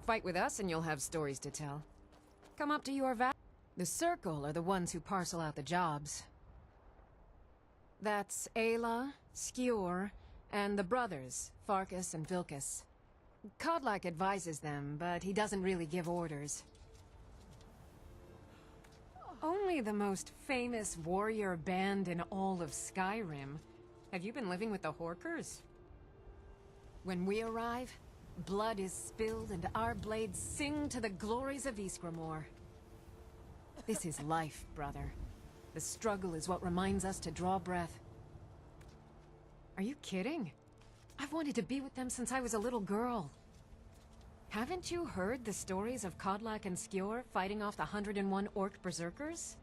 Fight with us and you'll have stories to tell. Come up to your The Circle are the ones who parcel out the jobs. That's Ayla, SKYRIM, and the brothers, Farkas and Vilkas. Kodlak advises them, but he doesn't really give orders. Only the most famous warrior band in all of Skyrim. Have you been living with the Horkers? When we arrive, blood is spilled and our blades sing to the glories of Ysgramor. This is life, brother. The struggle is what reminds us to draw breath. Are you kidding? I've wanted to be with them since I was a little girl. Haven't you heard the stories of Kodlak and SKYRIM fighting off the 101 orc berserkers?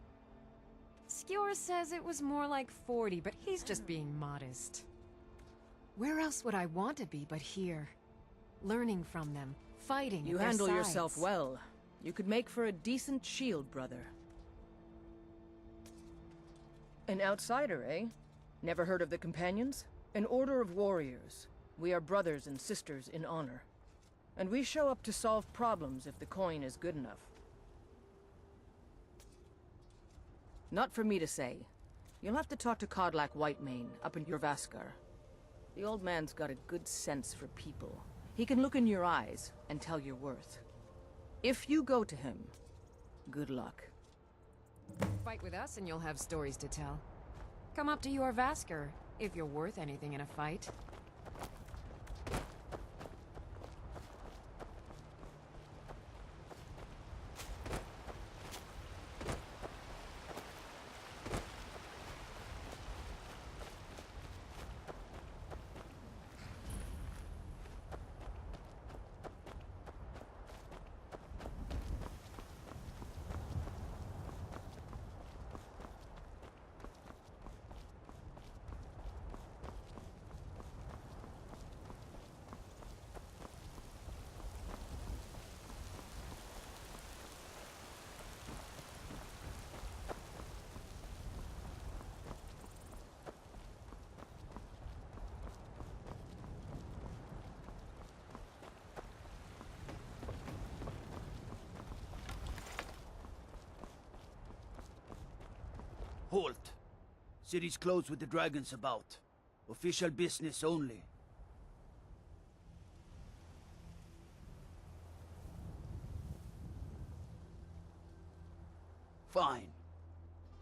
SKYRIM says it was more like 40, but he's just being modest. Where else would I want to be but here? Learning from them, fighting You at their handle sides. yourself well. You could make for a decent shield, brother. An outsider, eh? Never heard of the Companions? An order of warriors. We are brothers and sisters in honor. And we show up to solve problems if the coin is good enough. Not for me to say. You'll have to talk to Kodlak Whitemane up in Jorvaskar. The old man's got a good sense for people. He can look in your eyes and tell your worth. If you go to him, good luck. Fight with us and you'll have stories to tell. Come up to Jorvaskar, if you're worth anything in a fight. Halt! City's closed with the dragons about. Official business only. Fine.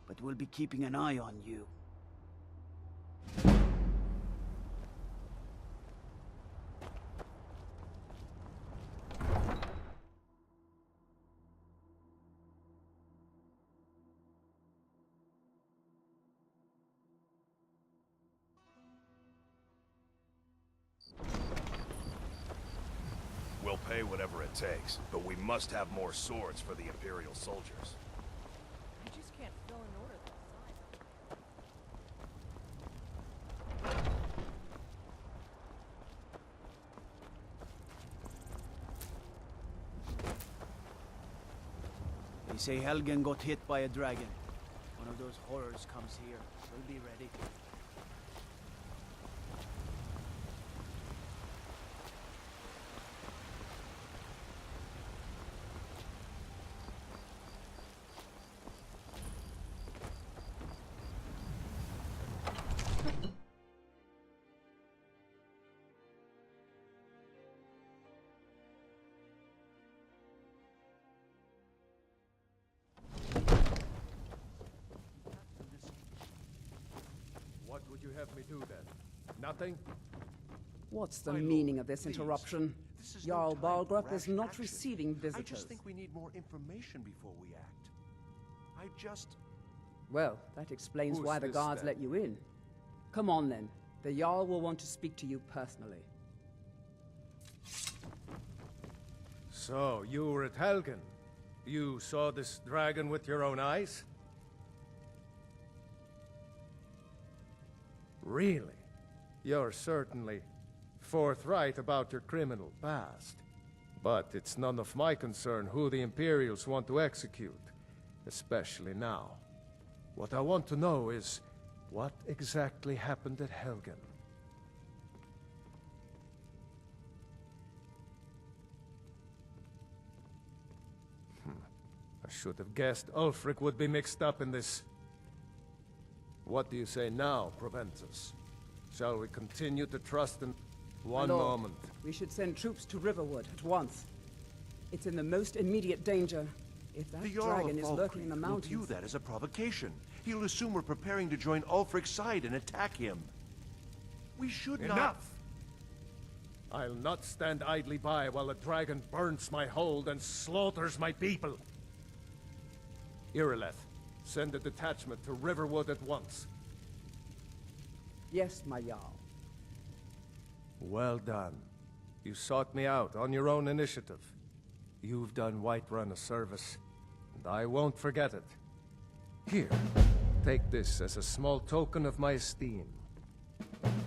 But we'll be keeping an eye on you. We'll pay whatever it takes, but we must have more swords for the Imperial soldiers. I just can't fill an order that They say Helgen got hit by a dragon. One of those horrors comes here. We'll be ready. What would you have me do then? Nothing? What's the My meaning lord, of this please. interruption? This is no Jarl time for Balgruuf is rash not action. receiving I visitors. just think we need more information before we act. Well, that explains Who's why the this, guards then? let you in. Come on then. The Jarl will want to speak to you personally. So, you were at Helgen. You saw this dragon with your own eyes? Really? You're certainly forthright about your criminal past. But it's none of my concern who the Imperials want to execute, especially now. What I want to know is, what exactly happened at Helgen? I should have guessed Ulfric would be mixed up in this. What do you say now, Proventus? Shall we continue to trust in... One My lord, moment. We should send troops to Riverwood at once. It's in the most immediate danger. If that The Jarl dragon of is lurking in the Falkreath will mountains... view that as a provocation. He'll assume we're preparing to join Ulfric's side and attack him. We should not... Enough! I'll not stand idly by while the dragon burns my hold and slaughters my people. Irileth, send a detachment to Riverwood at once. Yes, my Jarl. Well done. You sought me out on your own initiative. You've done Whiterun a service, and I won't forget it. Here, take this as a small token of my esteem.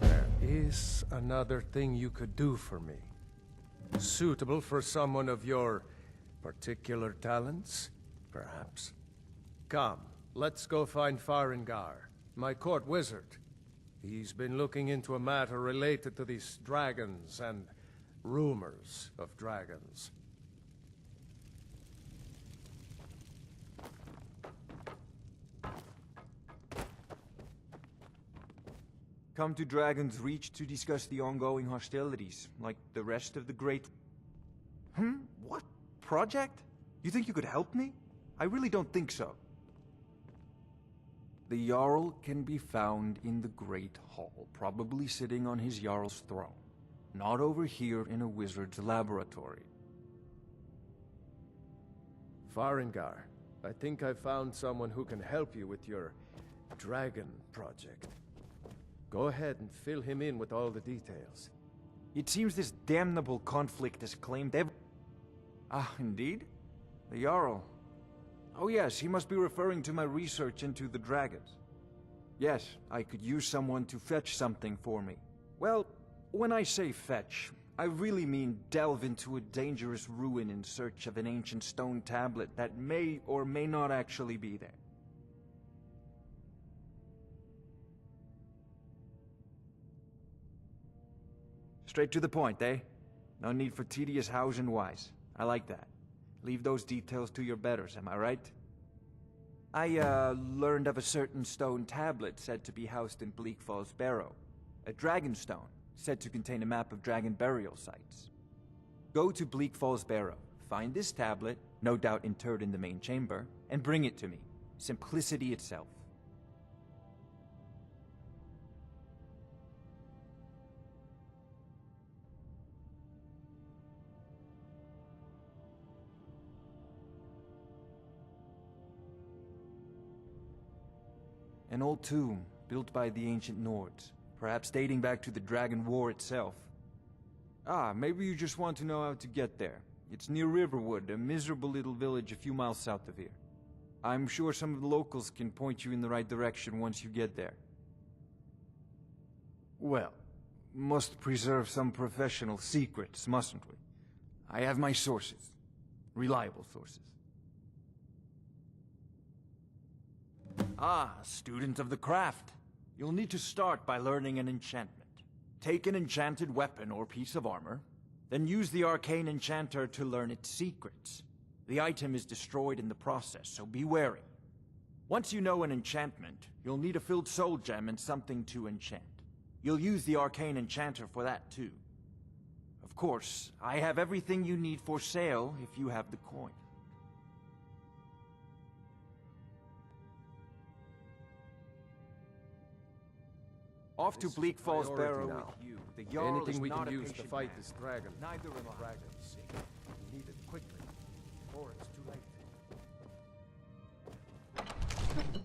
There is another thing you could do for me. Suitable for someone of your particular talents, perhaps. Come, let's go find Farengar, my court wizard. He's been looking into a matter related to these dragons and rumors of dragons. Come to Dragon's Reach to discuss the ongoing hostilities, like the rest of the Great... What? Project? You think you could help me? I really don't think so. The Jarl can be found in the Great Hall, probably sitting on his Jarl's throne. Not over here in a wizard's laboratory. Farengar, I think I found someone who can help you with your dragon project. Go ahead and fill him in with all the details. It seems this damnable conflict has claimed Ah, indeed? The Jarl. Oh yes, he must be referring to my research into the dragons. Yes, I could use someone to fetch something for me. Well, when I say fetch, I really mean delve into a dangerous ruin in search of an ancient stone tablet that may or may not actually be there. Straight to the point, eh? No need for tedious hows and whys. I like that. Leave those details to your betters, am I right? I, learned of a certain stone tablet said to be housed in Bleak Falls Barrow. A dragon stone, said to contain a map of dragon burial sites. Go to Bleak Falls Barrow, find this tablet, no doubt interred in the main chamber, and bring it to me. Simplicity itself. An old tomb, built by the ancient Nords, perhaps dating back to the Dragon War itself. Ah, maybe you just want to know how to get there. It's near Riverwood, a miserable little village a few miles south of here. I'm sure some of the locals can point you in the right direction once you get there. Well, must preserve some professional secrets, mustn't we? I have my sources. Reliable sources. Ah, student of the craft. You'll need to start by learning an enchantment. Take an enchanted weapon or piece of armor, then use the arcane enchanter to learn its secrets. The item is destroyed in the process, so be wary. Once you know an enchantment, you'll need a filled soul gem and something to enchant. You'll use the arcane enchanter for that too. Of course, I have everything you need for sale if you have the coin. Off to This Bleak is Falls priority Barrow now. with you. The Jarl Anything is we not can a use to patient fight man. this dragon. Neither for am the I. dragon's sake. We need it quickly, before it's too late.